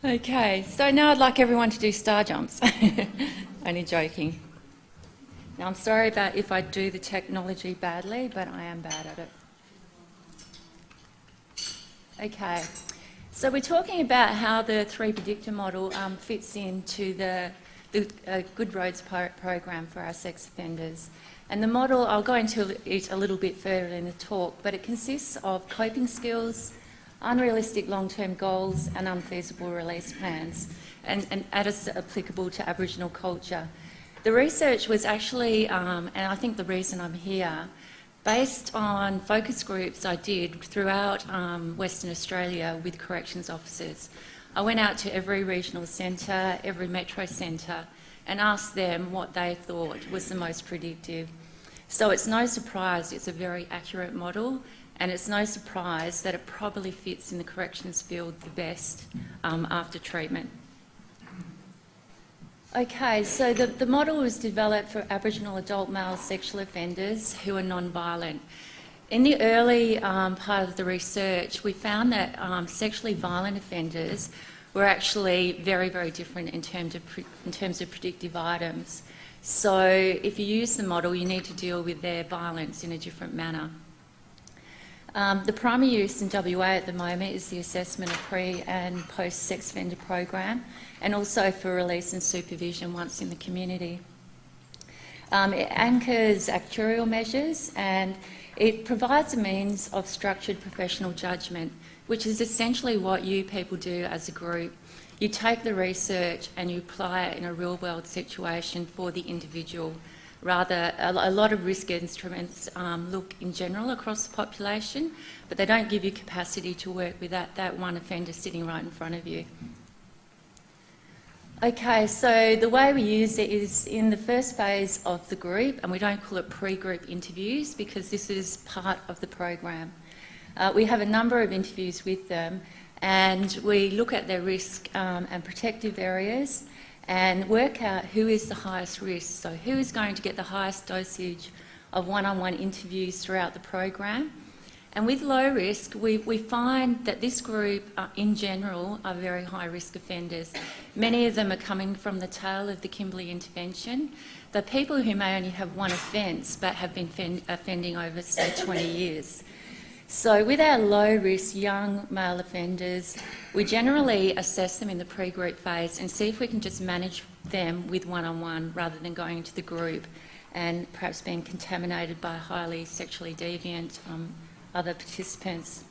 Okay, so now I'd like everyone to do star jumps. Only joking. Now I'm sorry about if I do the technology badly, but I am bad at it. Okay, so we're talking about how the three predictor model fits into the Good Roads program for our sex offenders. And the model, I'll go into it a little bit further in the talk, but it consists of coping skills, unrealistic long-term goals and unfeasible release plans, and as applicable to Aboriginal culture. The research was actually, and I think the reason I'm here, based on focus groups I did throughout Western Australia with corrections officers. I went out to every regional centre, every metro centre, and asked them what they thought was the most predictive. So it's no surprise it's a very accurate model, and it's no surprise that it probably fits in the corrections field the best after treatment. Okay, so the model was developed for Aboriginal adult male sexual offenders who are non-violent. In the early part of the research, we found that sexually violent offenders were actually very, very different in terms of predictive items. So if you use the model, you need to deal with their violence in a different manner. The primary use in WA at the moment is the assessment of pre and post sex offender program, and also for release and supervision once in the community. It anchors actuarial measures, and it provides a means of structured professional judgment, which is essentially what you people do as a group. You take the research and you apply it in a real-world situation for the individual. Rather, a lot of risk instruments look in general across the population, but they don't give you capacity to work with that one offender sitting right in front of you. Okay, so the way we use it is in the first phase of the group, and we don't call it pre-group interviews because this is part of the program. We have a number of interviews with them, and we look at their risk and protective areas and work out who is the highest risk. So who is going to get the highest dosage of one-on-one interviews throughout the program. And with low risk, we find that this group in general are very high risk offenders. Many of them are coming from the tail of the Kimberley intervention. They're people who may only have one offence but have been offending over, say, 20 years. So with our low-risk young male offenders, we generally assess them in the pre-group phase and see if we can just manage them with one-on-one rather than going into the group and perhaps being contaminated by highly sexually deviant other participants.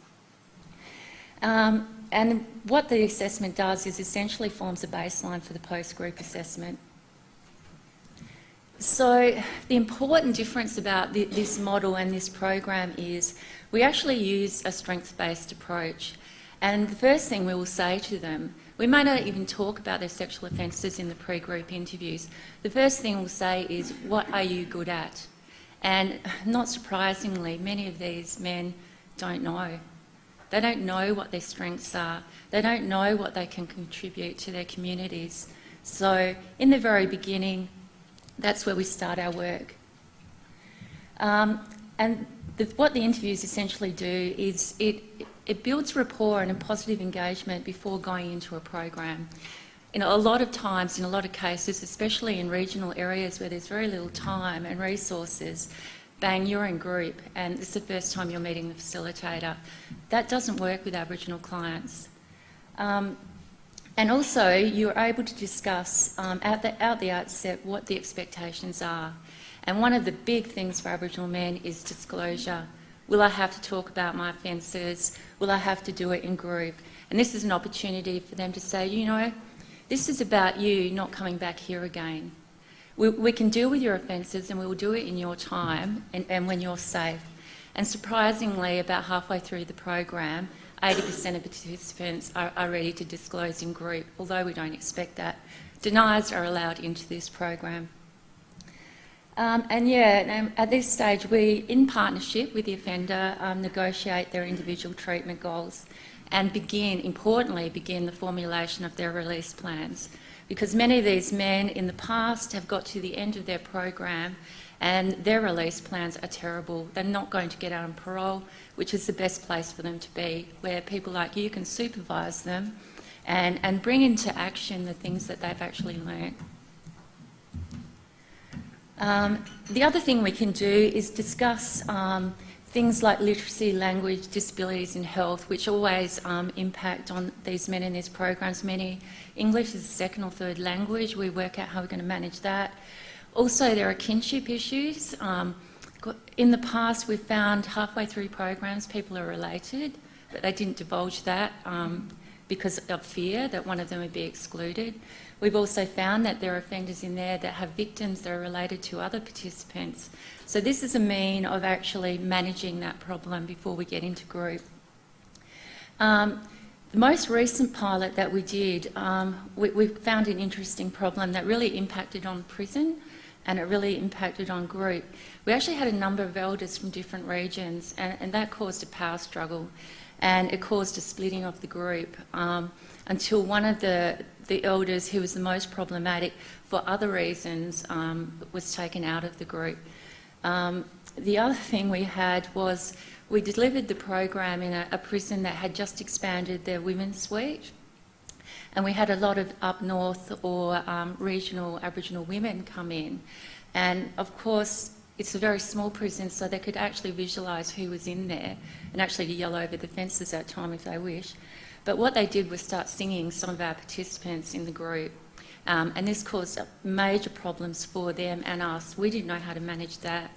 And what the assessment does is essentially forms a baseline for the post-group assessment. So the important difference about this model and this program is we actually use a strengths-based approach. And the first thing we will say to them, we may not even talk about their sexual offences in the pre-group interviews. The first thing we'll say is, what are you good at? And not surprisingly, many of these men don't know. They don't know what their strengths are. They don't know what they can contribute to their communities. So in the very beginning, that's where we start our work. What the interviews essentially do is it builds rapport and a positive engagement before going into a program. You know, a lot of times, in a lot of cases, especially in regional areas where there's very little time and resources, bang, you're in group and it's the first time you're meeting the facilitator. That doesn't work with Aboriginal clients. And also, you're able to discuss at the outset what the expectations are. And one of the big things for Aboriginal men is disclosure. Will I have to talk about my offences? Will I have to do it in group? And this is an opportunity for them to say, you know, this is about you not coming back here again. We can deal with your offences and we will do it in your time and when you're safe. And surprisingly, about halfway through the program, 80% of participants are ready to disclose in group, although we don't expect that. Deniers are allowed into this program. At this stage, we, in partnership with the offender, negotiate their individual treatment goals and importantly, begin the formulation of their release plans. Because many of these men in the past have got to the end of their program and their release plans are terrible. They're not going to get out on parole, which is the best place for them to be, where people like you can supervise them and bring into action the things that they've actually learnt. The other thing we can do is discuss things like literacy, language, disabilities and health, which always impact on these men in these programs. Many English is a second or third language. We work out how we're going to manage that. Also, there are kinship issues. In the past, we've found halfway through programs people are related, but they didn't divulge that because of fear that one of them would be excluded. We've also found that there are offenders in there that have victims that are related to other participants. So this is a mean of actually managing that problem before we get into group. The most recent pilot that we did, we found an interesting problem that really impacted on prison and it really impacted on group. We actually had a number of elders from different regions and that caused a power struggle and it caused a splitting of the group until one of the elders who was the most problematic for other reasons was taken out of the group. The other thing we had was we delivered the program in a prison that had just expanded their women's suite, and we had a lot of up north or regional Aboriginal women come in, and of course it's a very small prison, so they could actually visualise who was in there and actually yell over the fences at time if they wish. But what they did was start singing some of our participants in the group, and this caused major problems for them and us. We didn't know how to manage that.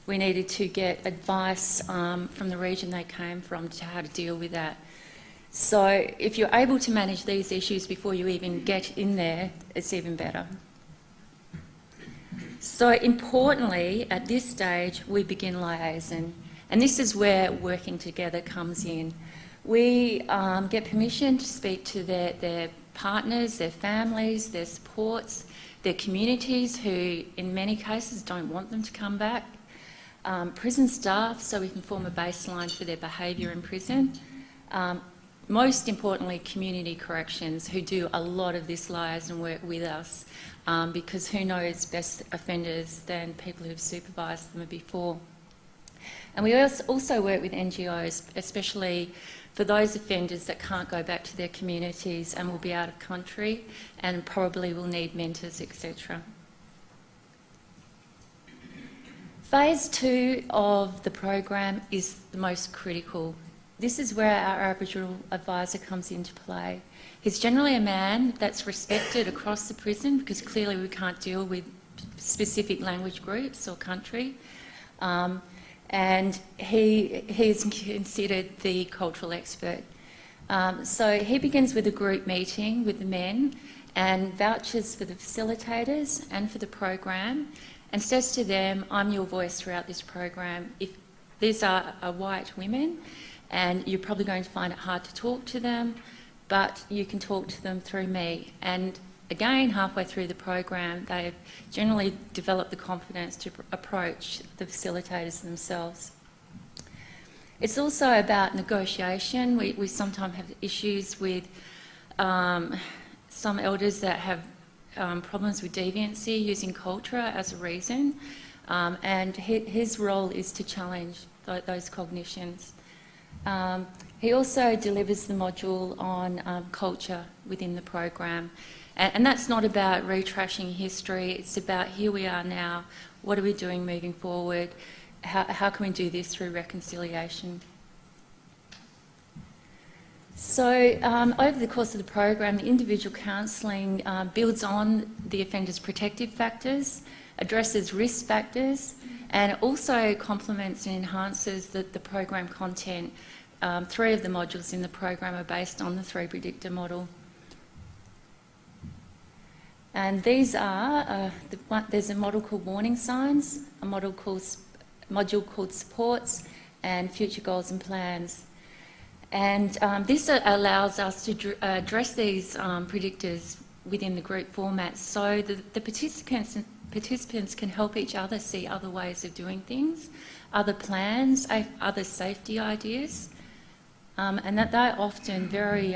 We needed to get advice from the region they came from to how to deal with that. So if you're able to manage these issues before you even get in there, it's even better. So importantly, at this stage, we begin liaison, and this is where working together comes in. We get permission to speak to their partners, their families, their supports, their communities who in many cases don't want them to come back, prison staff so we can form a baseline for their behaviour in prison, most importantly community corrections who do a lot of this liaison work with us because who knows best offenders than people who've supervised them before. And we also work with NGOs, especially for those offenders that can't go back to their communities and will be out of country and probably will need mentors, etc. Phase 2 of the program is the most critical. This is where our Aboriginal advisor comes into play. He's generally a man that's respected across the prison because clearly we can't deal with specific language groups or country. And he's considered the cultural expert. So he begins with a group meeting with the men and vouches for the facilitators and for the program and says to them, I'm your voice throughout this program. If these are white women and you're probably going to find it hard to talk to them, but you can talk to them through me. And again, halfway through the program, they've generally developed the confidence to approach the facilitators themselves. It's also about negotiation. We sometimes have issues with some elders that have problems with deviancy using culture as a reason, and his role is to challenge those cognitions. He also delivers the module on culture within the program. And that's not about retrashing history, it's about here we are now, what are we doing moving forward, how can we do this through reconciliation. So over the course of the program, the individual counselling builds on the offender's protective factors, addresses risk factors, and also complements and enhances the program content. 3 of the modules in the program are based on the 3 predictor model. And these are, there's a model called warning signs, a module called supports, and future goals and plans. And this allows us to address these predictors within the group format so the participants can help each other see other ways of doing things, other plans, other safety ideas, and that they're often very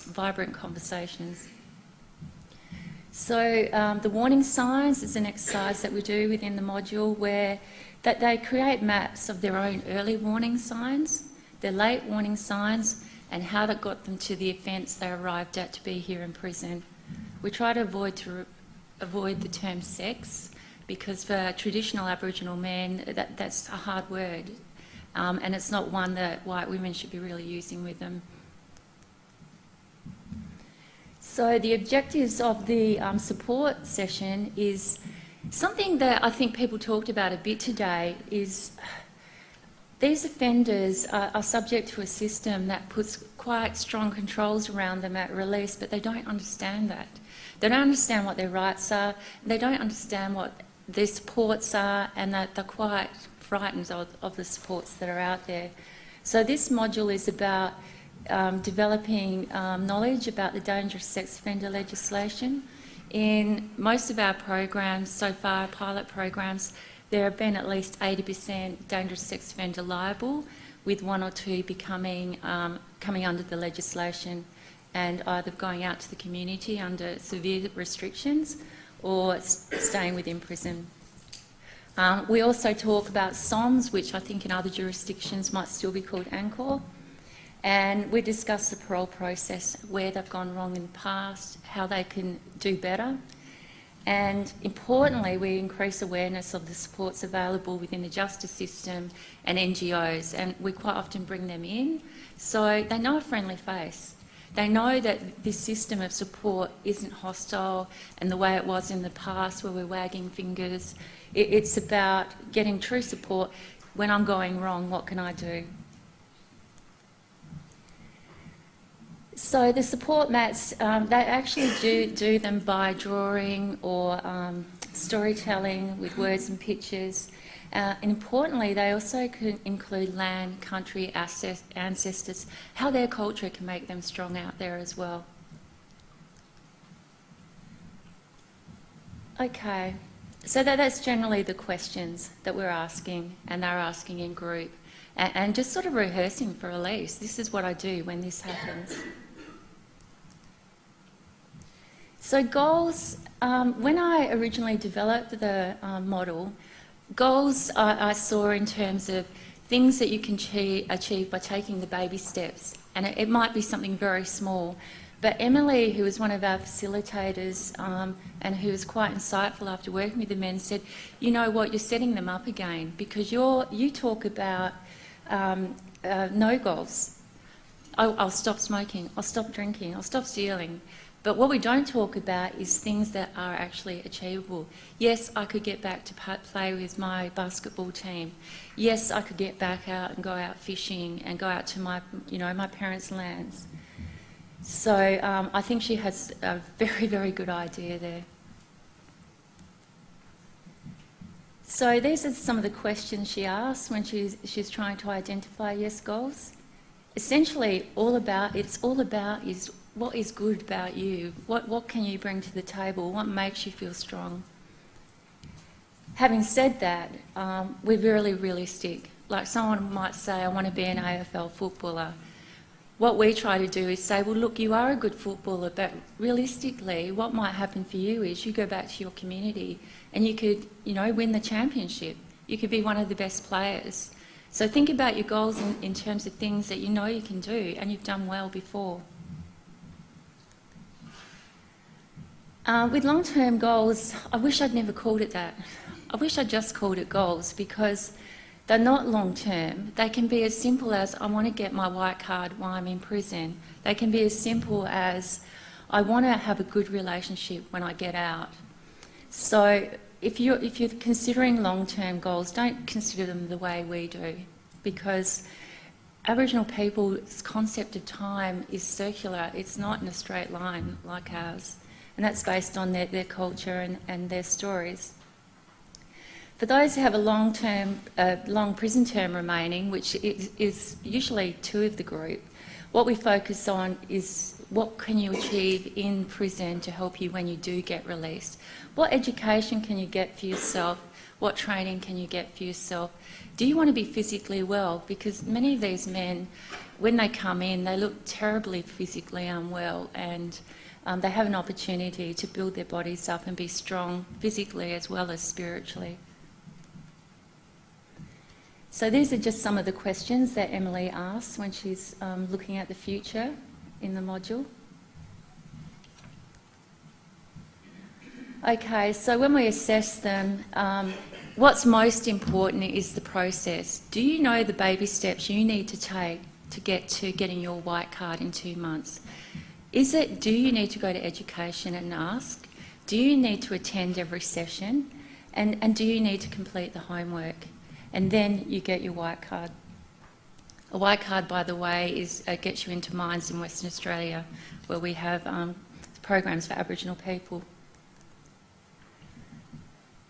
vibrant conversations. So the warning signs is an exercise that we do within the module where they create maps of their own early warning signs, their late warning signs, and how that got them to the offence they arrived at to be here in prison. We try to avoid the term sex, because for traditional Aboriginal men, that's a hard word, and it's not one that white women should be really using with them. So the objectives of the support session is something that I think people talked about a bit today. Is these offenders are subject to a system that puts quite strong controls around them at release, but they don't understand that. They don't understand what their rights are, they don't understand what their supports are, and that they're quite frightened of the supports that are out there. So this module is about developing knowledge about the dangerous sex offender legislation. In most of our programs so far, pilot programs, there have been at least 80% dangerous sex offender liable, with one or two becoming coming under the legislation and either going out to the community under severe restrictions or staying within prison. We also talk about SOMs, which I think in other jurisdictions might still be called ANCOR, and we discuss the parole process, where they've gone wrong in the past, how they can do better, and importantly we increase awareness of the supports available within the justice system and NGOs, and we quite often bring them in so they know a friendly face. They know that this system of support isn't hostile and the way it was in the past where we're wagging fingers. It's about getting true support. When I'm going wrong, what can I do? So the support mats, they actually do them by drawing or storytelling with words and pictures. And importantly, they also can include land, country, ancestors, how their culture can make them strong out there as well. Okay, so that's generally the questions that we're asking, and they're asking in group, and just sort of rehearsing for release. This is what I do when this happens. So goals, when I originally developed the model, goals I saw in terms of things that you can achieve by taking the baby steps, and it might be something very small. But Emily, who was one of our facilitators and who was quite insightful after working with the men, said, you know what, you're setting them up again, because you talk about no goals. I'll stop smoking, I'll stop drinking, I'll stop stealing. But what we don't talk about is things that are actually achievable. Yes, I could get back to play with my basketball team. Yes, I could get back out and go out fishing and go out to my parents' lands. So I think she has a very, very good idea there. So these are some of the questions she asked when she's trying to identify yes goals. Essentially, it's all about is what is good about you? What can you bring to the table? What makes you feel strong? Having said that, we're really realistic. Like someone might say, I want to be an AFL footballer. What we try to do is say, well, look, you are a good footballer, but realistically, what might happen for you is you go back to your community and you could, win the championship. You could be one of the best players. So think about your goals in terms of things that you know you can do and you've done well before. With long-term goals, I wish I'd never called it that. I wish I'd just called it goals, because they're not long-term. They can be as simple as, I want to get my white card while I'm in prison. They can be as simple as, I want to have a good relationship when I get out. So if you're considering long-term goals, don't consider them the way we do, because Aboriginal people's concept of time is circular. It's not in a straight line like ours. And that's based on their culture and their stories. For those who have a long prison term remaining, which is usually 2 of the group, what we focus on is what can you achieve in prison to help you when you do get released? What education can you get for yourself? What training can you get for yourself? Do you want to be physically well? Because many of these men, when they come in, they look terribly physically unwell, and they have an opportunity to build their bodies up and be strong physically as well as spiritually. So these are just some of the questions that Emily asks when she's looking at the future in the module. Okay, so when we assess them, what's most important is the process. Do you know the baby steps you need to take to get to getting your white card in 2 months? Do you need to go to education and ask? Do you need to attend every session? And do you need to complete the homework? And then you get your white card. A white card, by the way, gets you into mines in Western Australia, where we have programs for Aboriginal people.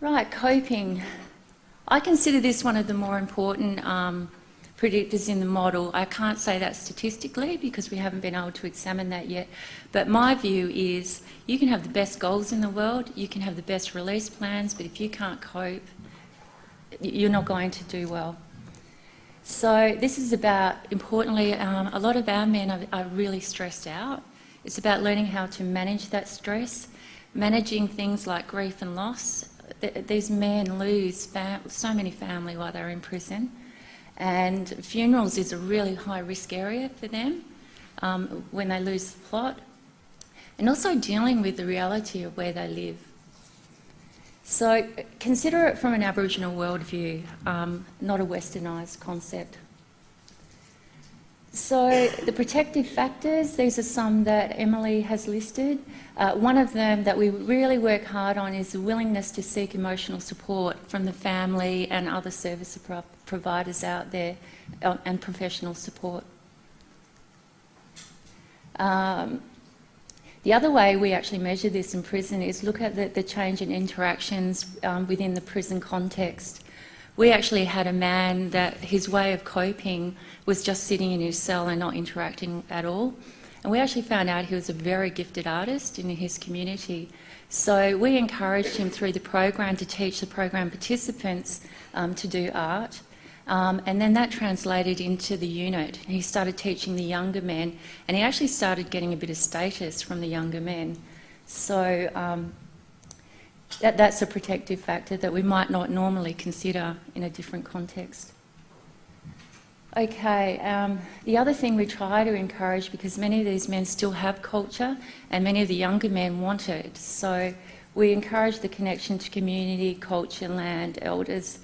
Right, coping. I consider this one of the more important predictors in the model. I can't say that statistically because we haven't been able to examine that yet, but my view is you can have the best goals in the world, you can have the best release plans, but if you can't cope, you're not going to do well. So this is about, importantly, a lot of our men are really stressed out. It's about learning how to manage that stress, managing things like grief and loss. These men lose so many family while they're in prison, and funerals is a really high risk area for them when they lose the plot, and also dealing with the reality of where they live. So consider it from an Aboriginal worldview, not a westernised concept. So the protective factors, these are some that Emily has listed. One of them that we really work hard on is the willingness to seek emotional support from the family and other service providers out there, and professional support. The other way we actually measure this in prison is look at the change in interactions within the prison context. We actually had a man that his way of coping was just sitting in his cell and not interacting at all. And we actually found out he was a very gifted artist in his community. So we encouraged him through the program to teach the program participants to do art. And then that translated into the unit. He started teaching the younger men, and he actually started getting a bit of status from the younger men. So that's a protective factor that we might not normally consider in a different context. Okay, the other thing we try to encourage, because many of these men still have culture and many of the younger men want it, so we encourage the connection to community, culture, land, elders.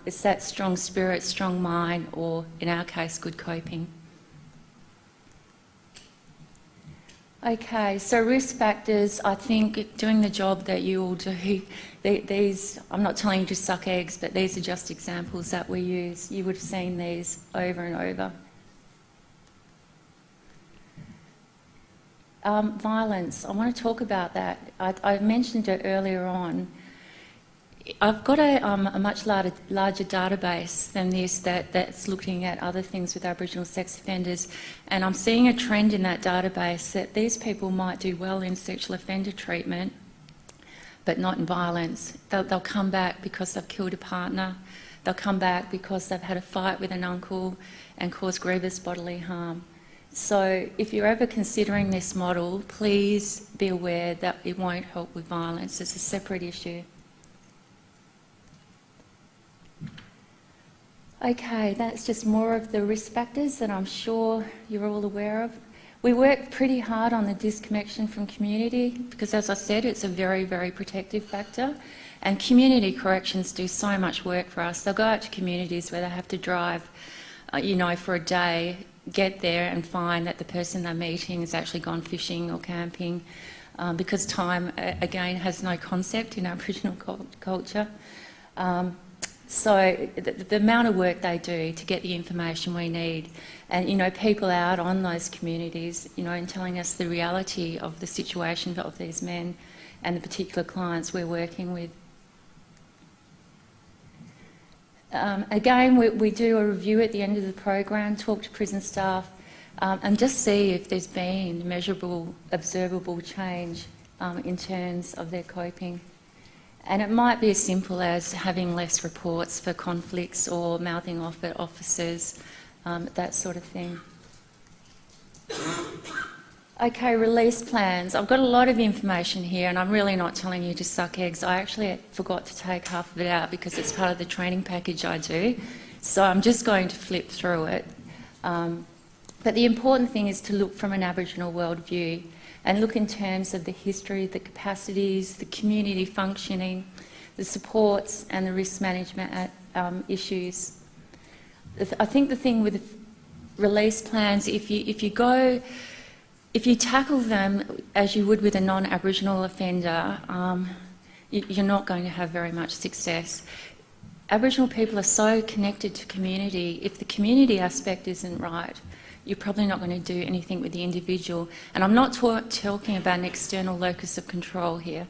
It's that strong spirit, strong mind, or in our case, good coping. Okay, so risk factors, I think doing the job that you all do, these, I'm not telling you to suck eggs, but these are just examples that we use. You would have seen these over and over. Violence, I want to talk about that. I mentioned it earlier on. I've got a much larger database than this that's looking at other things with Aboriginal sex offenders, and I'm seeing a trend in that database that these people might do well in sexual offender treatment, but not in violence. They'll come back because they've killed a partner, they'll come back because they've had a fight with an uncle and caused grievous bodily harm. So if you're ever considering this model, please be aware that it won't help with violence. It's a separate issue. Okay, that's just more of the risk factors that I'm sure you're all aware of. We work pretty hard on the disconnection from community because, as I said, it's a very, very protective factor. And community corrections do so much work for us. They'll go out to communities where they have to drive, for a day, get there and find that the person they're meeting has actually gone fishing or camping because time, again, has no concept in Aboriginal culture. So the amount of work they do to get the information we need, and people out on those communities, and telling us the reality of the situation of these men and the particular clients we're working with. Again, we do a review at the end of the program, talk to prison staff, and just see if there's been measurable, observable change in terms of their coping. And it might be as simple as having less reports for conflicts or mouthing off at officers, that sort of thing. Okay, release plans. I've got a lot of information here and I'm really not telling you to suck eggs. I actually forgot to take half of it out because it's part of the training package I do. So I'm just going to flip through it. But the important thing is to look from an Aboriginal worldview and look in terms of the history, the capacities, the community functioning, the supports and the risk management issues. I think the thing with release plans, if you tackle them as you would with a non-Aboriginal offender, you're not going to have very much success. Aboriginal people are so connected to community. If the community aspect isn't right, you're probably not going to do anything with the individual. And I'm not talking about an external locus of control here.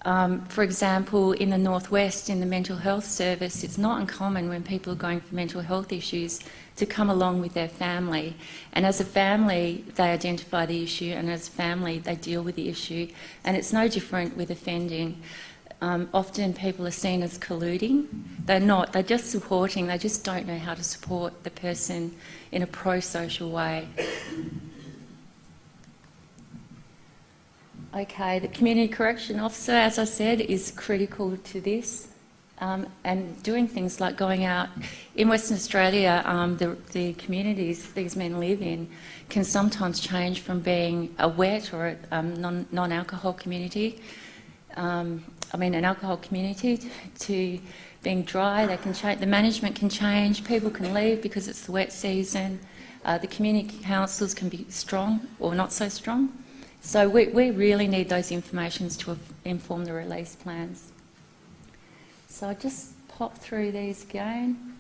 For example, in the Northwest, in the mental health service, it's not uncommon when people are going for mental health issues to come along with their family. And as a family, they identify the issue, and as a family, they deal with the issue. And it's no different with offending. Often people are seen as colluding. They're not, they're just supporting, they just don't know how to support the person in a pro-social way. Okay, the community correction officer, as I said, is critical to this. And doing things like going out in Western Australia, the communities these men live in can sometimes change from being a wet or a non-alcohol community, an alcohol community, to being dry. They can change, the management can change, people can leave because it's the wet season. The community councils can be strong or not so strong. So we really need those informations to inform the release plans. So I'll just pop through these again.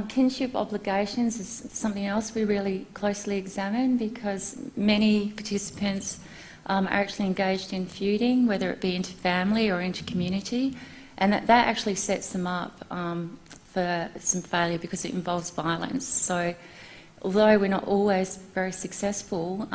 Kinship obligations is something else we really closely examine, because many participants are actually engaged in feuding, whether it be into family or into community, and that actually sets them up for some failure because it involves violence. So although we're not always very successful,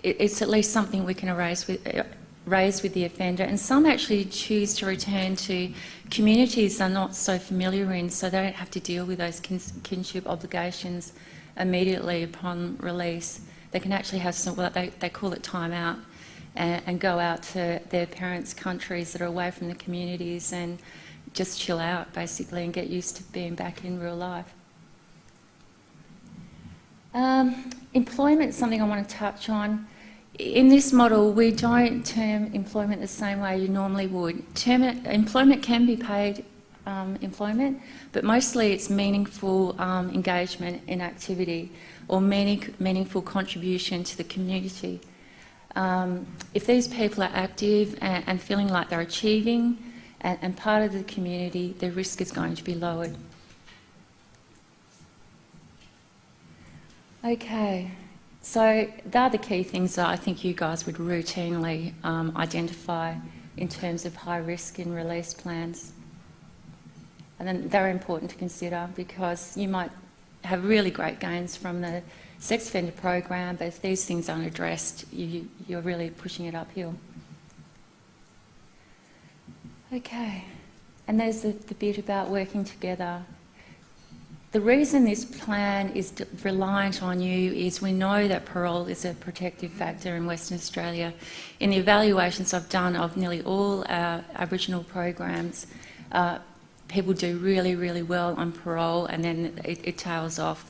it's at least something we can raise with the offender. And some actually choose to return to communities they're not so familiar in, so they don't have to deal with those kinship obligations immediately upon release. They can actually have some, well, they call it time out, and go out to their parents' countries that are away from the communities and just chill out basically and get used to being back in real life. Employment is something I want to touch on. In this model, we don't term employment the same way you normally would. Employment can be paid employment, but mostly it's meaningful engagement in activity or meaningful contribution to the community. If these people are active and feeling like they're achieving and part of the community, their risk is going to be lowered. Okay, so they're the key things that I think you guys would routinely identify in terms of high risk in release plans. And then they're important to consider, because you might have really great gains from the sex offender program, but if these things aren't addressed, you're really pushing it uphill. Okay, and there's the bit about working together. The reason this plan is reliant on you is we know that parole is a protective factor in Western Australia. In the evaluations I've done of nearly all our Aboriginal programs, people do really, really well on parole, and then it tails off.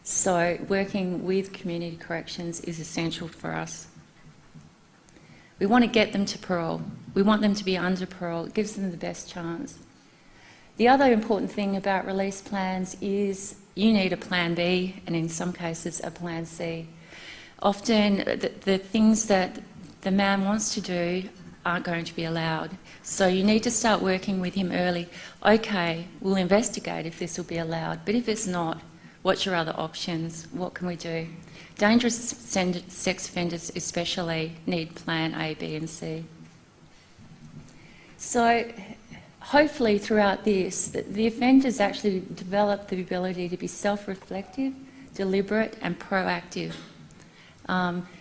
So working with community corrections is essential for us. We want to get them to parole. We want them to be under parole. It gives them the best chance. The other important thing about release plans is you need a plan B, and in some cases a plan C. Often the things that the man wants to do aren't going to be allowed. So you need to start working with him early. Okay, we'll investigate if this will be allowed, but if it's not, what's your other options? What can we do? Dangerous sex offenders especially need plan A, B and C. So hopefully throughout this, the offenders actually develop the ability to be self-reflective, deliberate and proactive.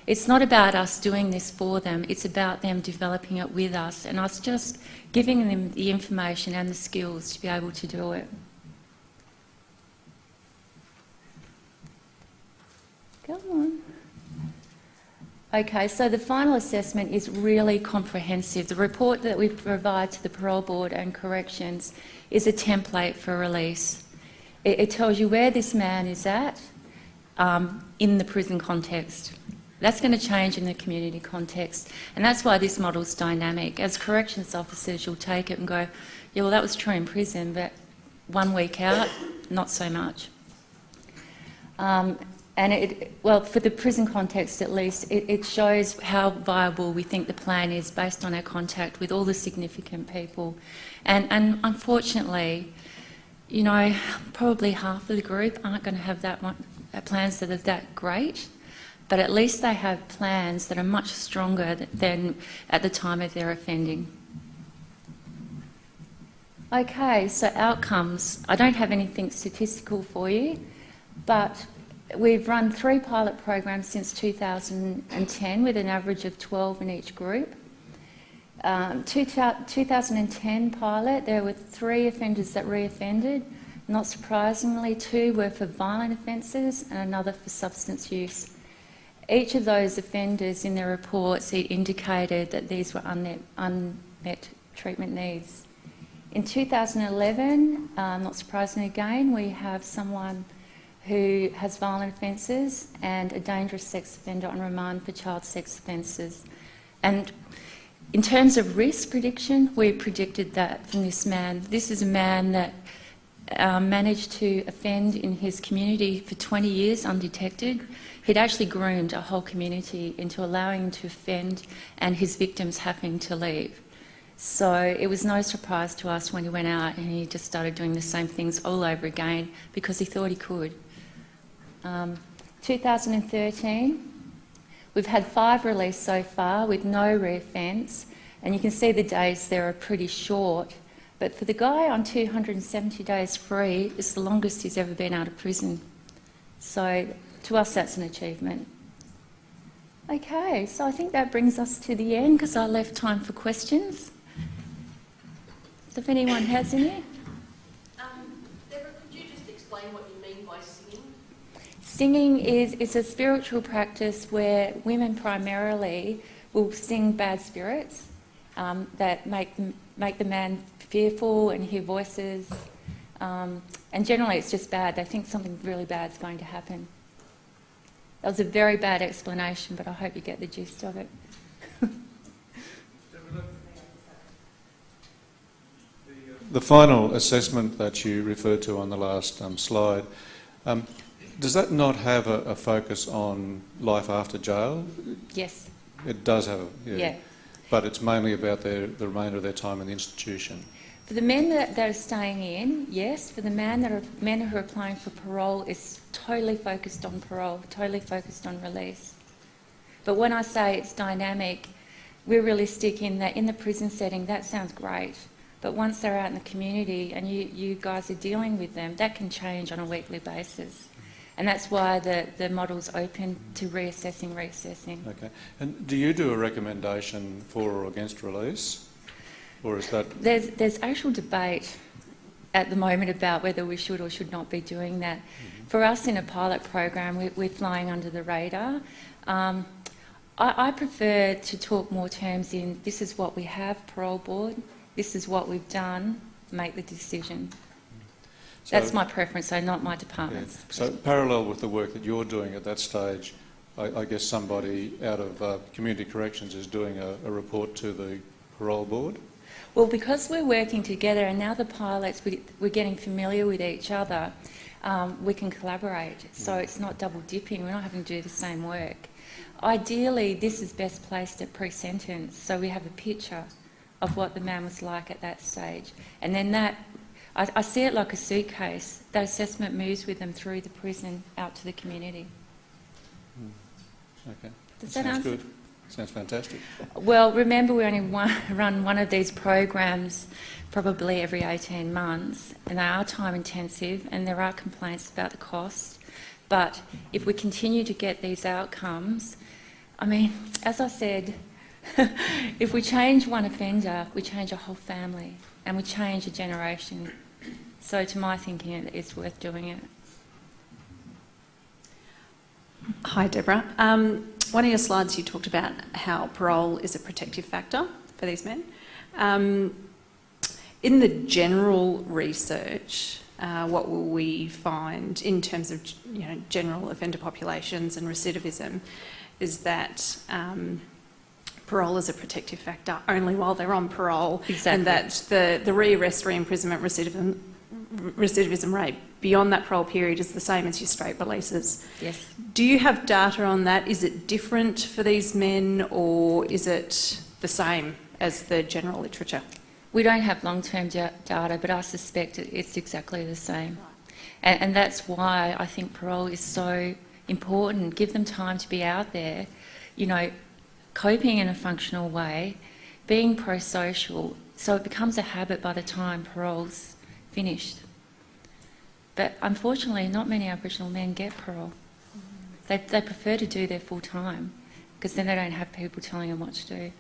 It's not about us doing this for them, it's about them developing it with us and us just giving them the information and the skills to be able to do it. Go on. Okay, so the final assessment is really comprehensive. The report that we provide to the Parole Board and Corrections is a template for release. It tells you where this man is at in the prison context. That's going to change in the community context, and that's why this model's dynamic. As corrections officers, you'll take it and go, yeah, well, that was true in prison, but 1 week out, not so much. Well, for the prison context at least, it shows how viable we think the plan is based on our contact with all the significant people. And unfortunately, you know, probably half of the group aren't going to have plans that are that great, but at least they have plans that are much stronger than at the time of their offending. Okay, so outcomes. I don't have anything statistical for you, but we've run 3 pilot programs since 2010 with an average of 12 in each group. 2010 pilot, there were 3 offenders that reoffended. Not surprisingly, 2 were for violent offences and another for substance use. Each of those offenders in their reports indicated that these were unmet treatment needs. In 2011, not surprisingly again, we have someone who has violent offences and a dangerous sex offender on remand for child sex offences. And in terms of risk prediction, we predicted that from this man. This is a man that managed to offend in his community for 20 years undetected. He'd actually groomed a whole community into allowing him to offend and his victims having to leave. So it was no surprise to us when he went out and he just started doing the same things all over again because he thought he could. 2013, we've had 5 released so far with no reoffence, and you can see the days there are pretty short. But for the guy on 270 days free, it's the longest he's ever been out of prison. So to us, that's an achievement. Okay, so I think that brings us to the end because I left time for questions. So if anyone has any. Deborah, could you just explain what you mean by singing? Singing is a spiritual practice where women primarily will sing bad spirits that make the man fearful and hear voices. And generally it's just bad. They think something really bad is going to happen. That was a very bad explanation, but I hope you get the gist of it. The final assessment that you referred to on the last slide, does that not have a focus on life after jail? Yes. It does have, Yeah. But it's mainly about the remainder of their time in the institution. For the men that are staying in, yes. For the men who are applying for parole, it's totally focused on parole, totally focused on release. But when I say it's dynamic, we're realistic in that in the prison setting, that sounds great. But once they're out in the community and you guys are dealing with them, that can change on a weekly basis. And that's why the model's open to reassessing. Okay. And do you do a recommendation for or against release? Or is that... There's actual debate at the moment about whether we should or should not be doing that. Mm-hmm. For us in a pilot program, we're flying under the radar. I prefer to talk more terms in this is what we have, parole board, this is what we've done, make the decision. So, that's my preference, so not my department's. Yeah. So parallel with the work that you're doing at that stage, I guess somebody out of community corrections is doing a report to the parole board? Well, because we're working together and now the pilots, we're getting familiar with each other, we can collaborate. So it's not double dipping, we're not having to do the same work. Ideally, this is best placed at pre-sentence, so we have a picture of what the man was like at that stage. And then that, I see it like a suitcase. That assessment moves with them through the prison out to the community. Okay. Does that answer? Good. Sounds fantastic. Well, remember we only run one of these programs probably every 18 months, and they are time intensive and there are complaints about the cost. But if we continue to get these outcomes, I mean, as I said, if we change one offender, we change a whole family and we change a generation. So to my thinking, it's worth doing it. Hi, Deborah. One of your slides you talked about how parole is a protective factor for these men. In the general research, what will we find in terms of general offender populations and recidivism is that parole is a protective factor only while they're on parole. Exactly. And that the re-arrest, re-imprisonment, recidivism rate beyond that parole period is the same as your straight releases. Yes. Do you have data on that? Is it different for these men, or is it the same as the general literature? We don't have long-term data, but I suspect it's exactly the same. And that's why I think parole is so important. Give them time to be out there, coping in a functional way, being pro-social, so it becomes a habit by the time parole's finished. But unfortunately, not many Aboriginal men get parole. They prefer to do their full time, because then they don't have people telling them what to do.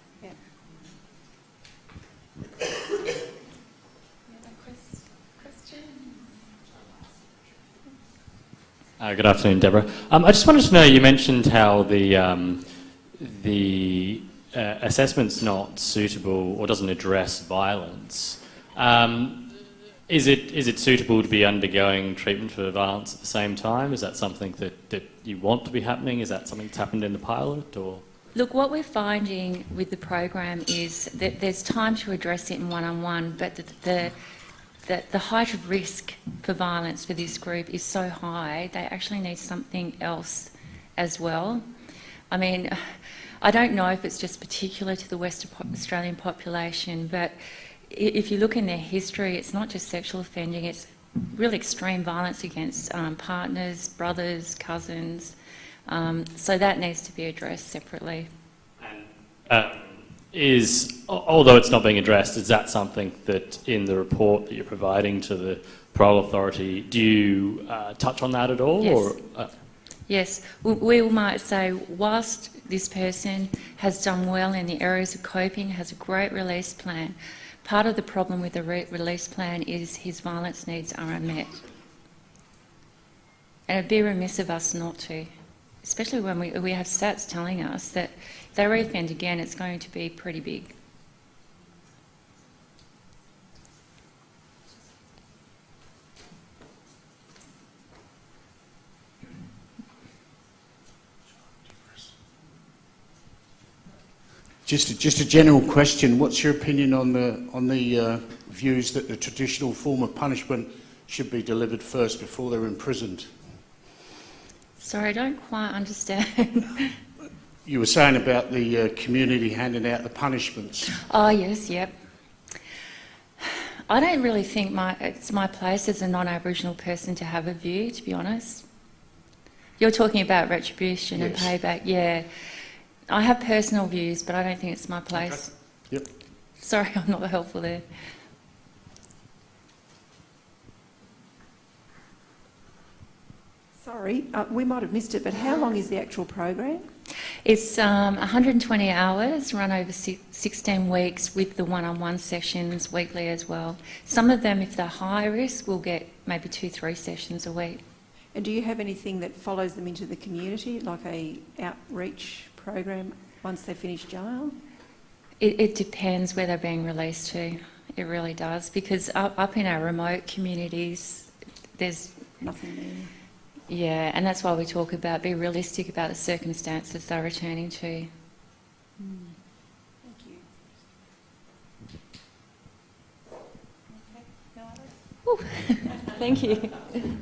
Yeah. Good afternoon, Deborah. I just wanted to know, you mentioned how the assessment's not suitable or doesn't address violence. Is it suitable to be undergoing treatment for violence at the same time? Is that something that you want to be happening? Is that something that's happened in the pilot, or...? Look, what we're finding with the program is that there's time to address it in one-on-one, but the height of risk for violence for this group is so high, they actually need something else as well. I mean, I don't know if it's just particular to the Western Australian population, but if you look in their history, it's not just sexual offending, it's really extreme violence against partners, brothers, cousins. So that needs to be addressed separately. And although it's not being addressed, is that something that in the report that you're providing to the parole authority, do you touch on that at all? Yes. Or, Yes, we might say, whilst this person has done well in the areas of coping, has a great release plan, part of the problem with the release plan is his violence needs are unmet. And it'd be remiss of us not to, especially when we have stats telling us that if they reoffend again, it's going to be pretty big. Just a general question. What's your opinion on the views that the traditional form of punishment should be delivered first before they're imprisoned? Sorry, I don't quite understand. You were saying about the community handing out the punishments. Oh yes, yep. I don't really think it's my place as a non-Aboriginal person to have a view, to be honest. You're talking about retribution. Yes. And payback, yeah. I have personal views, but I don't think it's my place. Okay. Yep. Sorry, I'm not helpful there. Sorry, we might have missed it, but how long is the actual program? It's 120 hours, run over 16 weeks with the one-on-one sessions weekly as well. Some of them, if they're high risk, will get maybe 2-3 sessions a week. And do you have anything that follows them into the community, like a outreach program once they finish jail? It depends where they're being released to. It really does, because up in our remote communities, there's Nothing there. Yeah, and that's why we talk about be realistic about the circumstances they're returning to. Thank you. Thank you.